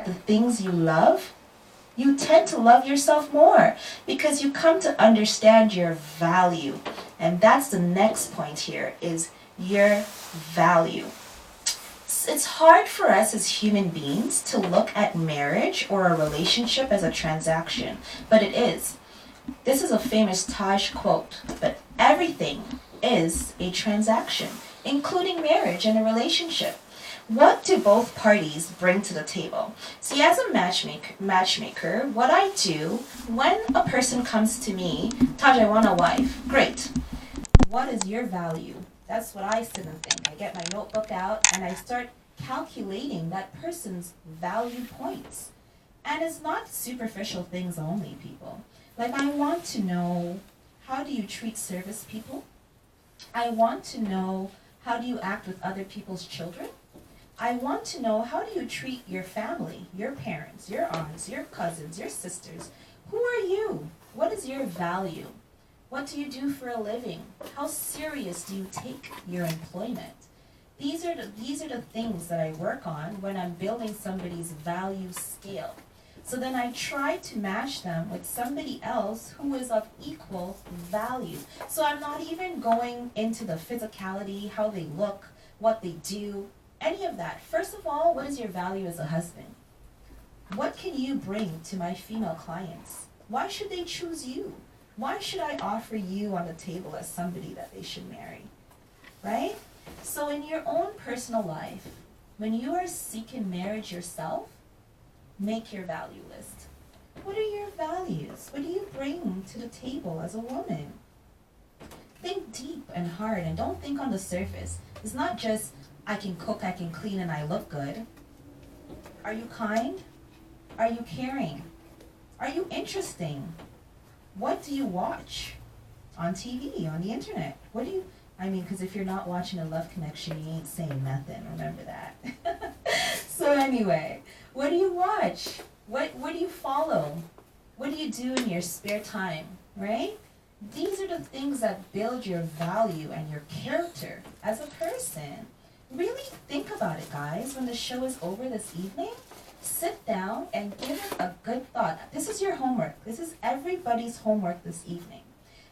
the things you love, you tend to love yourself more because you come to understand your value. And that's the next point here, is your value. It's hard for us as human beings to look at marriage or a relationship as a transaction, but it is. This is a famous Taj quote, but everything is a transaction, including marriage and a relationship. What do both parties bring to the table? See, as a matchmaker, what I do when a person comes to me, Taj, I want a wife. Great. What is your value? That's what I sit and think. I get my notebook out and I start calculating that person's value points. And it's not superficial things only, people. Like, I want to know, how do you treat service people? I want to know, how do you act with other people's children? I want to know, how do you treat your family, your parents, your aunts, your cousins, your sisters? Who are you? What is your value? What do you do for a living? How serious do you take your employment? These are the things that I work on when I'm building somebody's value scale. So then I try to match them with somebody else who is of equal value. So I'm not even going into the physicality, how they look, what they do, any of that. First of all, what is your value as a husband? What can you bring to my female clients? Why should they choose you? Why should I offer you on the table as somebody that they should marry? Right? So in your own personal life, when you are seeking marriage yourself, make your value list. What are your values? What do you bring to the table as a woman? Think deep and hard and don't think on the surface. It's not just, I can cook, I can clean, and I look good. Are you kind? Are you caring? Are you interesting? What do you watch on TV, on the internet? Because if you're not watching a love connection, you ain't saying nothing. Remember that. So anyway, what do you watch? What do you follow? What do you do in your spare time, right? These are the things that build your value and your character as a person. Really think about it, guys. When the show is over this evening, sit down and give it a good thought. This is your homework. This is everybody's homework this evening.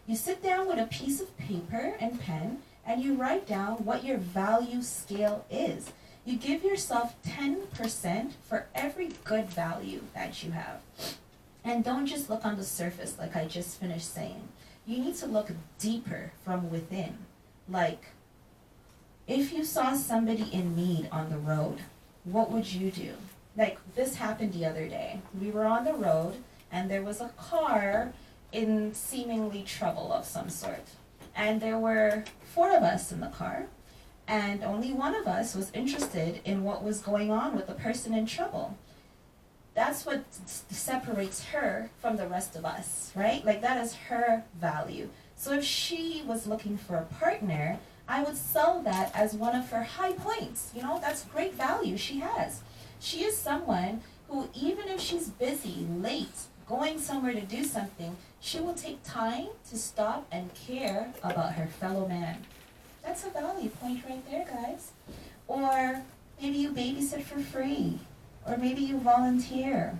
You sit down with a piece of paper and pen and you write down what your value scale is. You give yourself 10% for every good value that you have. And don't just look on the surface like I just finished saying. You need to look deeper from within. Like, if you saw somebody in need on the road, what would you do? Like, this happened the other day. We were on the road, and there was a car in seemingly trouble of some sort. And there were 4 of us in the car, and only one of us was interested in what was going on with the person in trouble. That's what separates her from the rest of us, right? Like, that is her value. So if she was looking for a partner, I would sell that as one of her high points. You know, that's great value she has. She is someone who, even if she's busy, late, going somewhere to do something, she will take time to stop and care about her fellow man. That's a value point right there, guys. Or maybe you babysit for free. Or maybe you volunteer.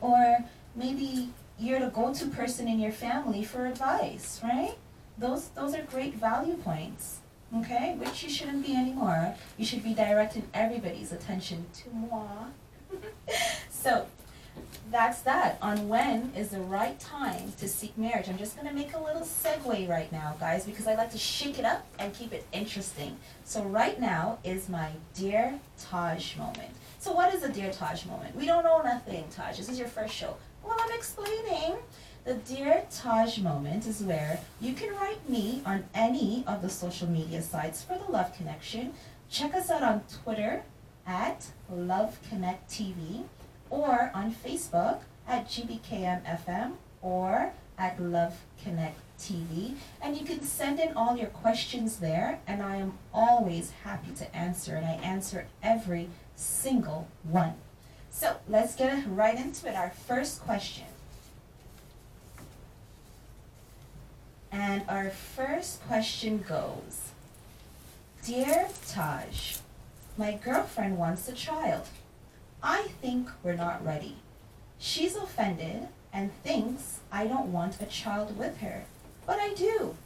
Or maybe you're the go-to person in your family for advice, right? Those are great value points, okay? Which you shouldn't be anymore. You should be directing everybody's attention to moi. So that's that on when is the right time to seek marriage. I'm just going to make a little segue right now, guys, because I like to shake it up and keep it interesting. So right now is my Dear Taj moment. So what is a Dear Taj moment? We don't know nothing, Taj. This is your first show. Well, I'm explaining. The Dear Taj moment is where you can write me on any of the social media sites for the Love Connection. Check us out on Twitter at Love Connect TV, or on Facebook at GBKMFM or at Love Connect TV. And you can send in all your questions there, and I am always happy to answer, and I answer every single one. So let's get right into it. Our first question. And our first question goes, Dear Taj, my girlfriend wants a child. I think we're not ready. She's offended and thinks I don't want a child with her. But I do.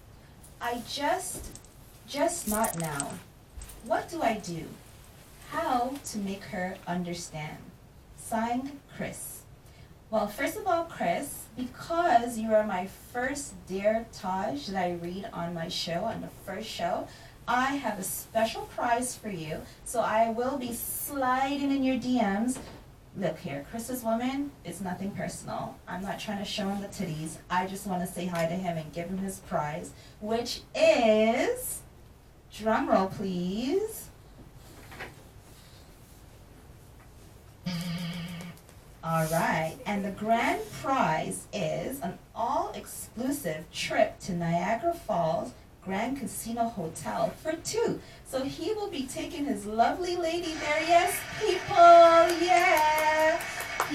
I just not now. What do I do? How to make her understand? Signed, Chris. Well, first of all, Chris, because you are my first Dear Taj that I read on my show, on the first show, I have a special prize for you. So I will be sliding in your DMs. Look here, Chris's woman, it's nothing personal. I'm not trying to show him the titties. I just want to say hi to him and give him his prize, which is, drum roll please. All right, and the grand prize is an all-exclusive trip to Niagara Falls Grand Casino Hotel for two. So he will be taking his lovely lady there. Yes, people, yeah.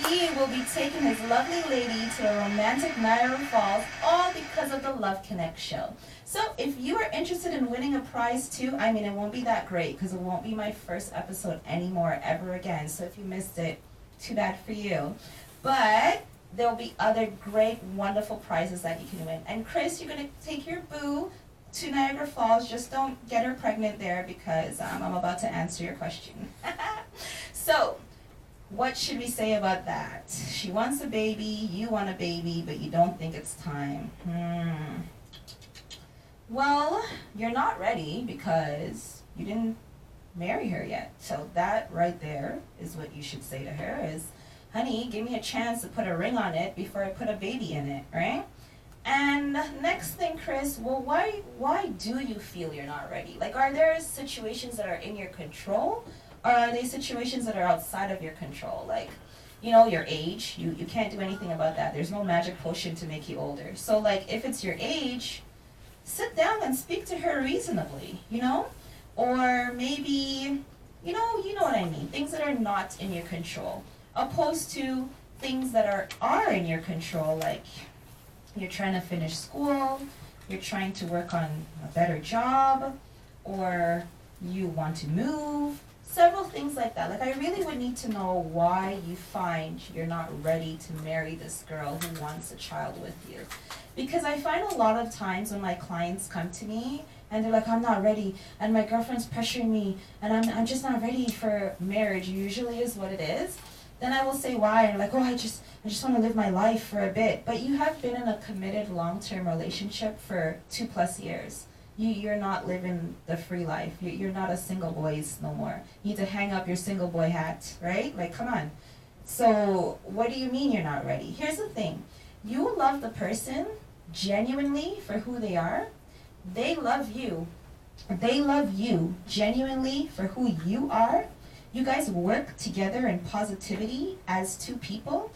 He will be taking his lovely lady to a romantic Niagara Falls, all because of the Love Connect show. So if you are interested in winning a prize too, I mean, it won't be that great because it won't be my first episode anymore ever again. So if you missed it, too bad for you. But there'll be other great, wonderful prizes that you can win. And Chris, you're going to take your boo to Niagara Falls. Just don't get her pregnant there because I'm about to answer your question. So, what should we say about that? She wants a baby, you want a baby, but you don't think it's time. Well, you're not ready because you didn't marry her yet. So that right there is what you should say to her is, honey, give me a chance to put a ring on it before I put a baby in it, right? And next thing, Chris, well, why do you feel you're not ready? Like, are there situations that are in your control, or are they situations that are outside of your control? Like, you know, your age, you can't do anything about that. There's no magic potion to make you older. So, like, if it's your age, sit down and speak to her reasonably, you know? Or maybe, you know what I mean, things that are not in your control, opposed to things that are in your control, like you're trying to finish school, you're trying to work on a better job, or you want to move, several things like that. Like, I really would need to know why you find you're not ready to marry this girl who wants a child with you. Because I find a lot of times when my clients come to me and they're like, I'm not ready, and my girlfriend's pressuring me, and I'm just not ready for marriage, usually is what it is. Then I will say why, and like, oh, I just want to live my life for a bit. But you have been in a committed long-term relationship for 2+ years. You're not living the free life. You're not a single boys no more. You need to hang up your single boy hat, right? Like, come on. So what do you mean you're not ready? Here's the thing. You love the person genuinely for who they are. They love you. They love you genuinely for who you are. You guys work together in positivity as two people.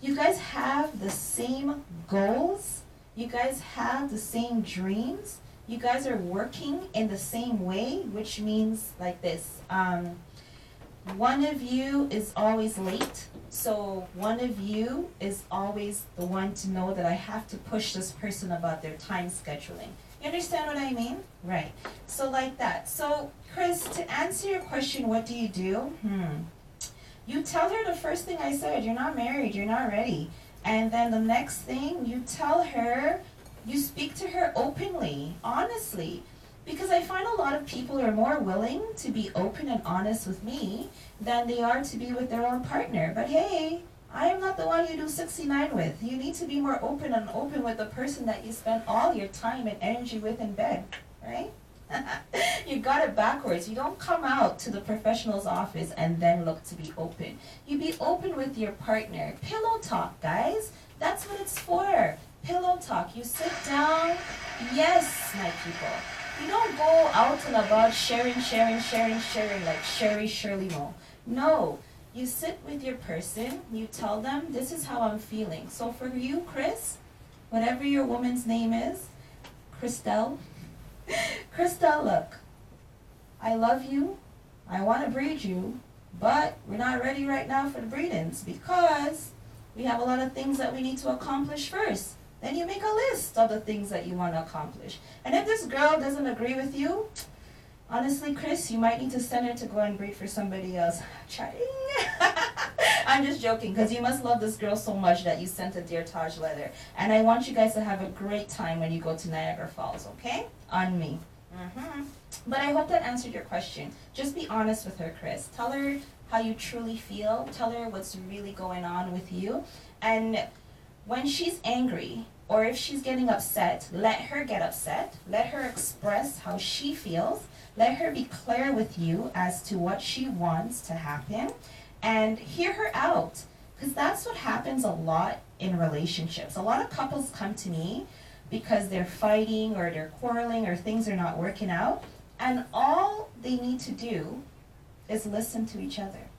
You guys have the same goals. You guys have the same dreams. You guys are working in the same way, which means like this. One of you is always late, so one of you is always the one to know that I have to push this person about their time scheduling. You understand what I mean? Right. So like that. So Chris, to answer your question, what do? You tell her the first thing I said, you're not married, you're not ready. And then the next thing, you tell her, you speak to her openly, honestly. Because I find a lot of people are more willing to be open and honest with me than they are to be with their own partner. But hey, I am not the one you do 69 with. You need to be more open with the person that you spend all your time and energy with in bed, right? You got it backwards. You don't come out to the professional's office and then look to be open. You be open with your partner. Pillow talk, guys. That's what it's for. Pillow talk. You sit down. Yes, my people. You don't go out and about sharing like Sherry Shirley Mo. No. You sit with your person. You tell them, this is how I'm feeling. So for you, Chris, whatever your woman's name is, Christelle, Christelle, look, I love you, I want to breed you, but we're not ready right now for the breedings because we have a lot of things that we need to accomplish first. Then you make a list of the things that you want to accomplish. And if this girl doesn't agree with you, Honestly, Chris, you might need to send her to go and breed for somebody else. Chatting. I'm just joking, because you must love this girl so much that you sent a Dear Taj letter. And I want you guys to have a great time when you go to Niagara Falls, okay? On me. But I hope that answered your question. Just be honest with her, Chris. Tell her how you truly feel. Tell her what's really going on with you. And when she's angry, or if she's getting upset, let her get upset. Let her express how she feels. Let her be clear with you as to what she wants to happen. And hear her out. Because that's what happens a lot in relationships. A lot of couples come to me because they're fighting or they're quarreling or things are not working out. And all they need to do is listen to each other.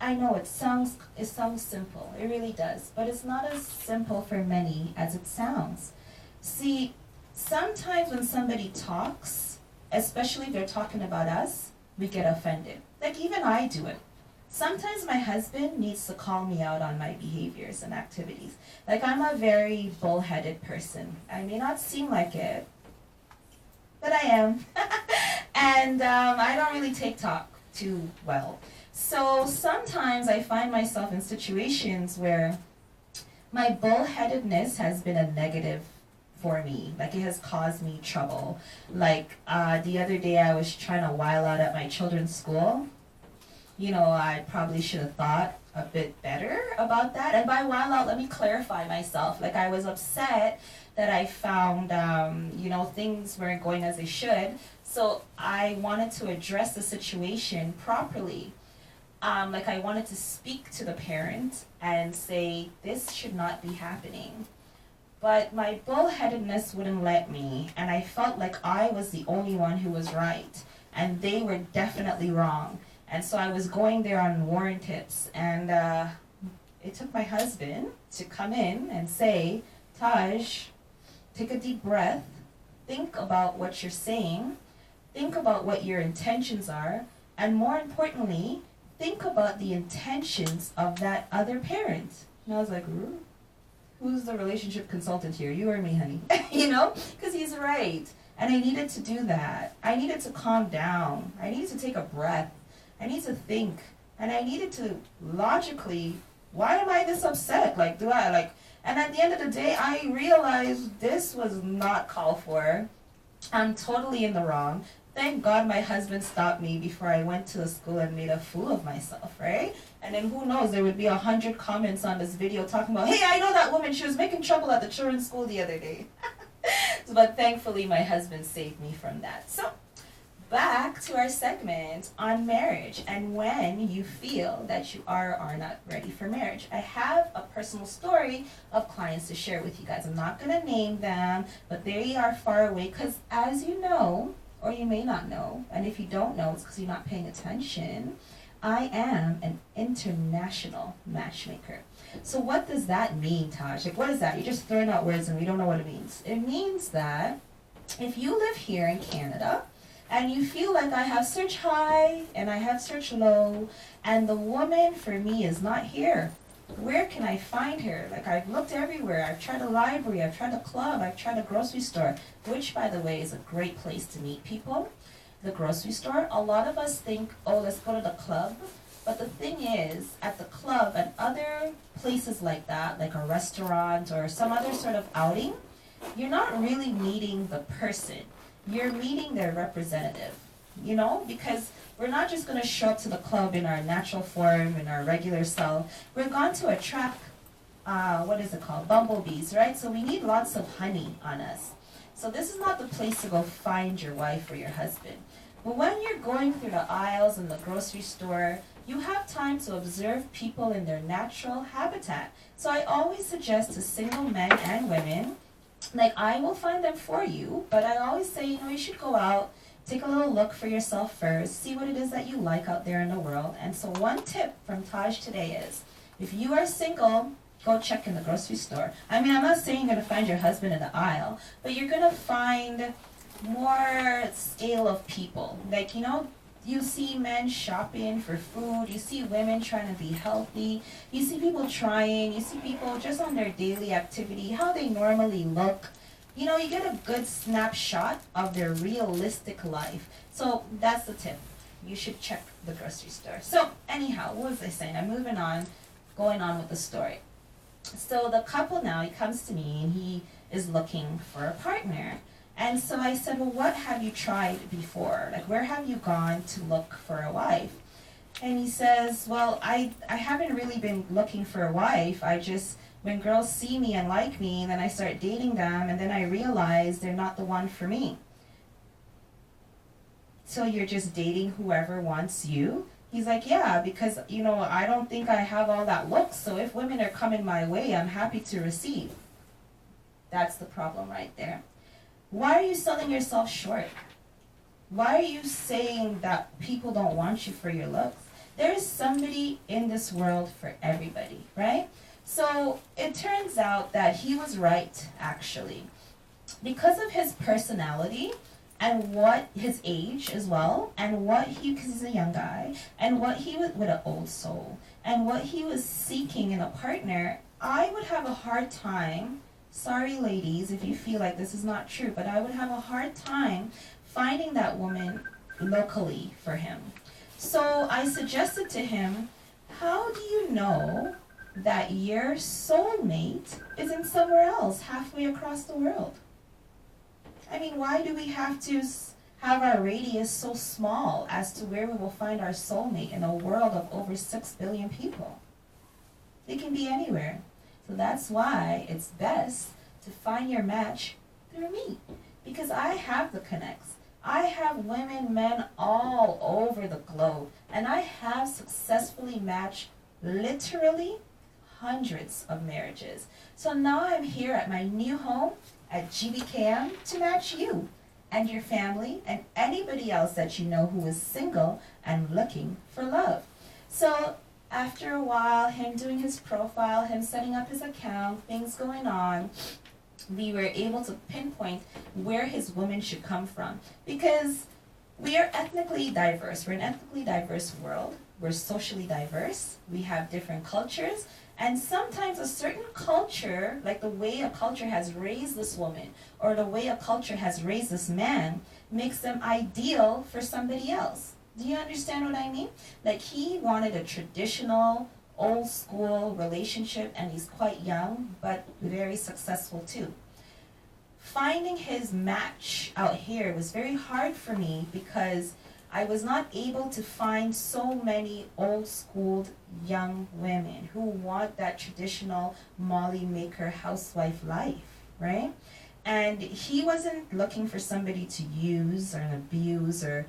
I know it sounds simple, it really does, but it's not as simple for many as it sounds. See, sometimes when somebody talks, especially if they're talking about us, we get offended. Like even I do it. Sometimes my husband needs to call me out on my behaviors and activities. Like I'm a very bullheaded person. I may not seem like it, but I am. And I don't really take talk too well. So sometimes I find myself in situations where my bullheadedness has been a negative for me. Like it has caused me trouble. Like the other day I was trying to while out at my children's school. You know, I probably should have thought a bit better about that. And by while out, let me clarify myself. Like I was upset that I found, things weren't going as they should. So I wanted to address the situation properly. Like I wanted to speak to the parent and say, this should not be happening. But my bullheadedness wouldn't let me. And I felt like I was the only one who was right. And they were definitely wrong. And so I was going there on war tips, and it took my husband to come in and say, Taj, take a deep breath, think about what you're saying, think about what your intentions are, and more importantly, think about the intentions of that other parent. And I was like, ooh, who's the relationship consultant here, you or me, honey? Because he's right. And I needed to do that. I needed to calm down. I needed to take a breath. I need to think, and I needed to logically, why am I this upset? And at the end of the day, I realized this was not called for. I'm totally in the wrong. Thank God my husband stopped me before I went to the school and made a fool of myself, right? And then who knows, there would be 100 comments on this video talking about, hey, I know that woman, she was making trouble at the children's school the other day. But thankfully, my husband saved me from that. So, back to our segment on marriage and when you feel that you are or are not ready for marriage. I have a personal story of clients to share with you guys. I'm not going to name them, but they are far away because as you know, or you may not know, and if you don't know, it's because you're not paying attention, I am an international matchmaker. So what does that mean, Taj? Like, what is that? You're just throwing out words and we don't know what it means. It means that if you live here in Canada, and you feel like I have searched high and I have searched low, and the woman for me is not here. Where can I find her? Like I've looked everywhere. I've tried a library, I've tried a club, I've tried a grocery store, which by the way is a great place to meet people. The grocery store, a lot of us think, oh, let's go to the club. But the thing is, at the club and other places like that, like a restaurant or some other sort of outing, you're not really meeting the person. You're meeting their representative, because we're not just going to show up to the club in our natural form, in our regular self. We're going to attract, bumblebees, right? So we need lots of honey on us. So this is not the place to go find your wife or your husband. But when you're going through the aisles in the grocery store, you have time to observe people in their natural habitat. So I always suggest to single men and women, like I will find them for you, but I always say, you should go out, take a little look for yourself first, see what it is that you like out there in the world. And so one tip from Taj today is, if you are single, go check in the grocery store. I mean, I'm not saying you're going to find your husband in the aisle, but you're going to find more scale of people. Like, you see men shopping for food, you see women trying to be healthy, you see people trying, you see people just on their daily activity, how they normally look, You know, you get a good snapshot of their realistic life. So that's the tip. You should check the grocery store. So anyhow, what was I saying? I'm moving on, going on with the story. So the couple now, he comes to me and he is looking for a partner. And so I said, well, what have you tried before? Like, where have you gone to look for a wife? And he says, well, I haven't really been looking for a wife. I just, when girls see me and like me, and then I start dating them, and then I realize they're not the one for me. So you're just dating whoever wants you? He's like, yeah, because, you know, I don't think I have all that looks, so if women are coming my way, I'm happy to receive. That's the problem right there. Why are you selling yourself short? Why are you saying that people don't want you for your looks? There is somebody in this world for everybody, right? So it turns out that he was right, actually. Because of his personality, and what his age as well, and what he, because he's a young guy, and what he was with an old soul, and what he was seeking in a partner, I would have a hard time, sorry ladies if you feel like this is not true, but I would have a hard time finding that woman locally for him. So I suggested to him, how do you know that your soulmate isn't somewhere else, halfway across the world? I mean, why do we have to have our radius so small as to where we will find our soulmate in a world of over 6 billion people? They can be anywhere. So that's why it's best to find your match through me. Because I have the connects. I have women, men all over the globe. And I have successfully matched literally hundreds of marriages. So now I'm here at my new home at GBKM to match you and your family and anybody else that you know who is single and looking for love. So after a while, him doing his profile, him setting up his account, things going on, we were able to pinpoint where his woman should come from. Because we are ethnically diverse. We're an ethnically diverse world. We're socially diverse. We have different cultures. And sometimes a certain culture, like the way a culture has raised this woman, or the way a culture has raised this man, makes them ideal for somebody else. Do you understand what I mean? Like, he wanted a traditional, old school relationship, and he's quite young, but very successful too. Finding his match out here was very hard for me because I was not able to find so many old-schooled young women who want that traditional Molly Maker housewife life, right? And he wasn't looking for somebody to use or abuse or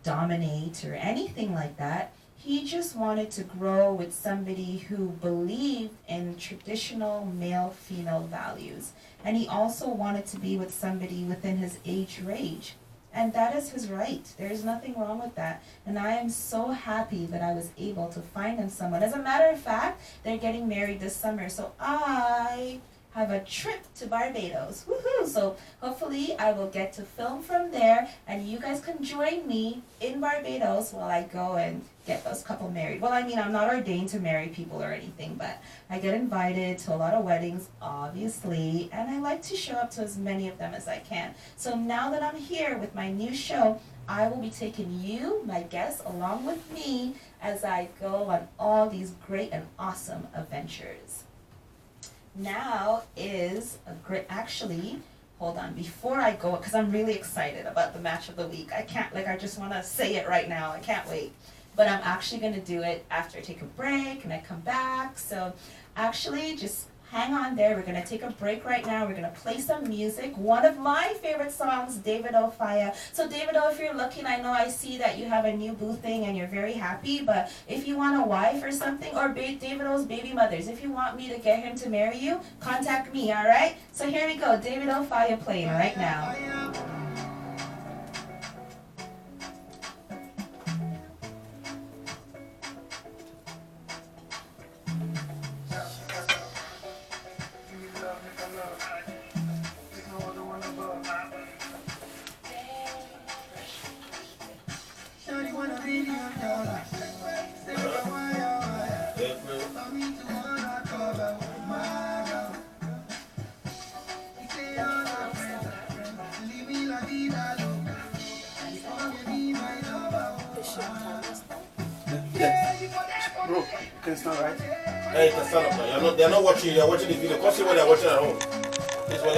dominate or anything like that. He just wanted to grow with somebody who believed in traditional male-female values. And he also wanted to be with somebody within his age range. And that is his right. There is nothing wrong with that. And I am so happy that I was able to find him someone. As a matter of fact, they're getting married this summer. So I have a trip to Barbados. Woohoo! So hopefully I will get to film from there and you guys can join me in Barbados while I go and get those couple married. Well, I mean, I'm not ordained to marry people or anything, but I get invited to a lot of weddings, obviously, and I like to show up to as many of them as I can. So now that I'm here with my new show, I will be taking you, my guests, along with me as I go on all these great and awesome adventures. Now is a great, actually, hold on, before I go, because I'm really excited about the match of the week. I can't, like, I just want to say it right now. I can't wait. But I'm actually going to do it after I take a break and I come back. So actually, just hang on there. We're going to take a break right now. We're going to play some music. One of my favorite songs, David O. Fire. So David O., if you're looking, I know I see that you have a new boo thing and you're very happy. But if you want a wife or something, or David O.'s baby mothers, if you want me to get him to marry you, contact me, all right? So here we go. David O. Fire playing right now. It's not right. Hey, you can stand up now. They're not watching you. They're watching the video. Come see what they're watching at home. This is what